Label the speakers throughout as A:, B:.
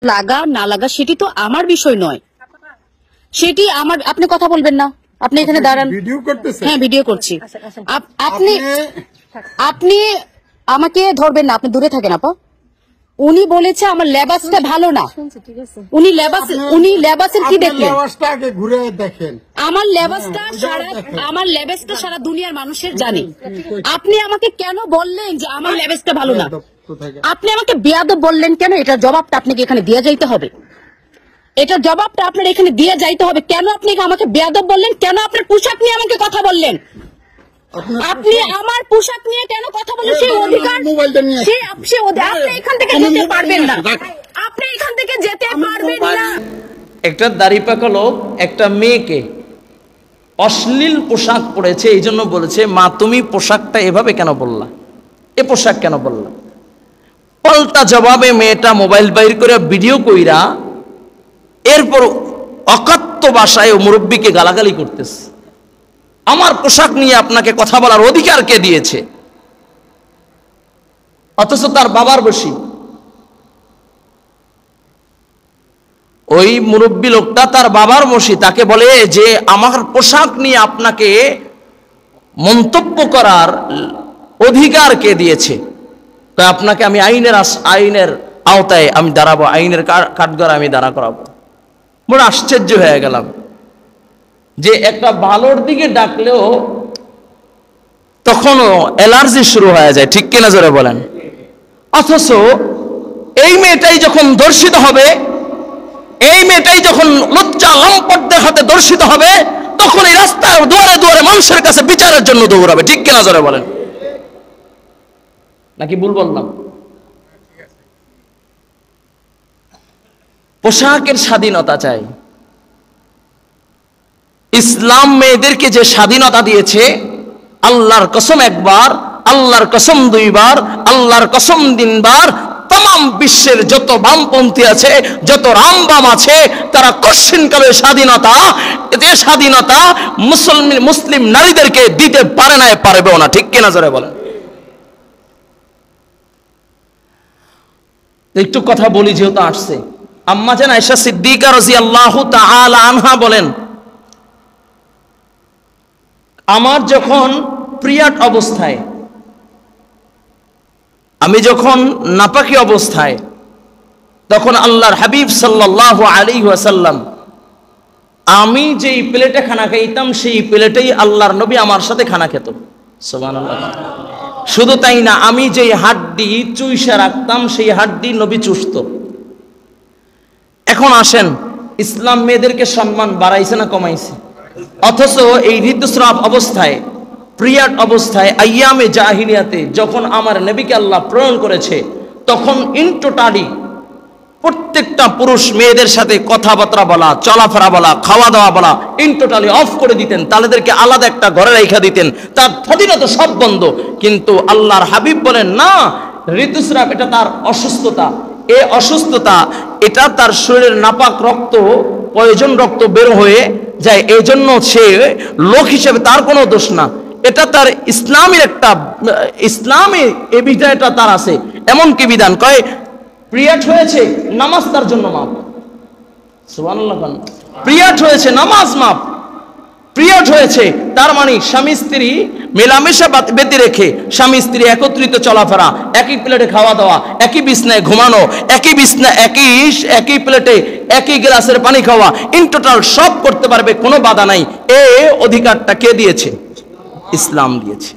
A: লাগা না লাগা সেটি তো আমার বিষয় নয়, সেটি আমার। আপনি কথা বলবেন না, আপনি এখানে দাঁড়ান।
B: ভিডিও করতেছেন?
A: হ্যাঁ, ভিডিও করছি। আপনি আপনি আমাকে ধরবেন না, আপনি দূরে থাকেন। আপা, উনি বলেছে আমার লেবাসটা ভালো না। উনি লেবাসের কি দেখলেন?
B: আগে ঘুরে দেখেন।
A: আমার লেবাসটা সারা দুনিয়ার মানুষের জানে। আপনি আমাকে কেন বললেন যে আমার লেবাসটা ভালো না? আপনি আমাকে বেয়াদব বললেন কেন? এটা জবাবটা আপনাকে এখানে দিয়ে যাইতে হবে। এটা জবাবটা আপনার এখানে দিয়ে যাইতে হবে। কেন আপনি আমাকে বেয়াদব বললেন? কেন আপনার পোশাক নিয়ে আমাকে কথা বললেন? আপনি আমার পোশাক নিয়ে কেন কথা বললেন? সেই অধিকার আপনি এখান থেকে যেতে পারবেন না। আপনি এখান থেকে যেতে পারবেন না।
C: একটা দাড়িপাকা লোক একটা মেয়েকে অশ্লীল পোশাক পরেছে, এই জন্য বলেছে, মা তুমি পোশাকটা এভাবে কেন বললা, এ পোশাক কেন বললা? পাল্টা জবাবে মেয়েটা মোবাইল বাইর করে ভিডিও কইরা এরপর অকাত্য ভাষায় মুরব্বীকে গালাগালি করতেছে। আমার পোশাক নিয়ে আপনাকে কথা বলার অধিকার কে দিয়েছে? অথচ তার বাবার বসি। ওই মুরব্বী লোকটা তার বাবার বসি, তাকে বলে যে আমার পোশাক নিয়ে আপনাকে মন্তব্য করার অধিকার কে দিয়েছে? আপনাকে আমি আইনের আওতায় আমি দাঁড়াবো, আইনের কাঠগড়ায় আমি দাঁড়া করাবো। বড় আশ্চর্য হয়ে গেলাম যে একটা ভালোর দিকে ডাকলেও তখনও অ্যালার্জি শুরু হয়ে যায়, ঠিক কিনা জোরে বলেন? অথচ এই মেয়েটাই যখন দর্শিত হবে, এই মেয়েটাই যখন লজ্জা লম্পট দেখাতে দর্শিত হবে, তখন এই রাস্তায় দুয়ারে দুয়ারে মানুষের কাছে বিচারের জন্য দৌড়াবে, ঠিক কিনা জোরে বলেন? নাকি ভুল বললাম? পোশাকের স্বাধীনতা চাই। ইসলাম মেয়েদেরকে যে স্বাধীনতা দিয়েছে, আল্লাহর কসম একবার, আল্লাহর কসম দুইবার, আল্লাহর কসম তিনবার, তাম বিশ্বের যত বামপন্থী আছে, যত রামবাম আছে, তারা কশিনকালে স্বাধীনতা, যে স্বাধীনতা মুসলিম নারীদেরকে দিতে পারে না, পারবেও না, ঠিক কিনা জোরে বলেন? একটু কথা বলি যেহেতু আসছে। আম্মা জান আয়েশা সিদ্দিকা রাদিয়াল্লাহু তাআলা আনহা বলেন, আমার যখন পিরিয়ড অবস্থায়, আমি যখন নাপাকি অবস্থায়, তখন আল্লাহর হাবিব সাল্লাল্লাহু আলাইহি ওয়াসাল্লাম, আমি যেই প্লেটে খানা খাইতাম সেই প্লেটেই আল্লাহর নবী আমার সাথে খানা খেত। সুবহানাল্লাহ। শুধু তাই না, আমি যেই হাড্ডি চুইসা রাখতাম সেই হাড্ডি নবী চুষত। এখন আসেন, ইসলাম মেয়েদেরকে সম্মান বাড়াইছে না কমাইছে? অথচ এই ঋতুস্রাব অবস্থায়, পিরিয়ড অবস্থায়, আইয়ামে জাহিলিয়াতে যখন আমার নবীকে আল্লাহ প্রেরণ করেছে, তখন ইন টোটালি প্রত্যেকটা পুরুষ মেয়েদের সাথে কথাবার্তা বলা, চলাফেরা বলা, খাওয়া দাওয়া বলা ইন টোটালি অফ করে দিতেন। তাদেরকে আলাদা একটা ঘরে রেখে দিতেন, তার স্বাধীনতা সব বন্ধ। কিন্তু আল্লাহর হাবিব বলেন না, ঋতুস্রাব এটা তার অসুস্থতা, এই অসুস্থতা এটা তার শরীরের নাপাক রক্ত, প্রয়োজন রক্ত বের হয়ে যায়, এই জন্য সে লোক হিসেবে তার কোনো দোষ না, এটা তার ইসলামের একটা, ইসলামে এই বিধানটা তার আছে। এমন কি বিধান কয়, পিরিয়ড হয়েছে নামাজ তার জন্য মাপ। সুবহানাল্লাহ। পিরিয়ড হয়েছে নামাজ মাপ। পিরিয়ড হয়েছে তার মানে স্বামী স্ত্রী মেলামেশা বেঁধে রেখে স্বামী স্ত্রী একত্রিত চলাফেরা, একই প্লেটে খাওয়া দাওয়া, একই বিছনায় ঘুমানো, একই বিছনা, একই প্লেটে একই গ্লাসের পানি খাওয়া, ইন টোটাল সব করতে পারবে, কোনো বাধা নাই। এই অধিকারটা কে দিয়েছে? ইসলাম দিয়েছে।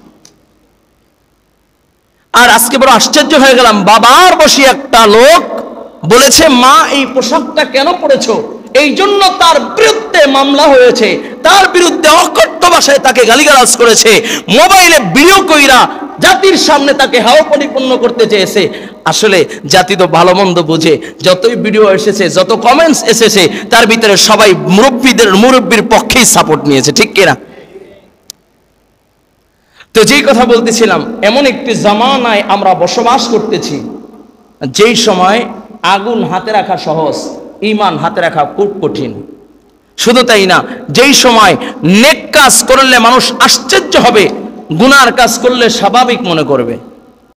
C: আর আজকে বড় আশ্চর্য হয়ে গেলাম, বাবার বসে একটা লোক বলেছে, মা এই পোশাকটা কেন পরেছো? এই জন্য তার বিরুদ্ধে মামলা হয়েছে, তার বিরুদ্ধে অকথ্য ভাষায় তাকে গালিগালাজ করেছে, মোবাইলে ভিডিও কইরা জাতির সামনে তাকে হাও পরিপূর্ণ করতে চেয়েছে। আসলে জাতি তো ভালো মন্দ বুঝে, যতই ভিডিও এসেছে, যত কমেন্টস এসেছে, তার ভিতরে সবাই মুরব্বীর পক্ষেই সাপোর্ট নিয়েছে, ঠিক কিনা? তো যেই কথা বলতেছিলাম, এমন একটি জামানায় আমরা বসবাস করতেছি যেই সময় আগুন হাতে রাখা সহজ, ঈমান হাতে রাখা খুব কঠিন। শুধু তাই না, যেই সময় নেক কাজ করলে মানুষ আশ্চর্য হবে, গুনার কাজ করলে স্বাভাবিক মনে করবে।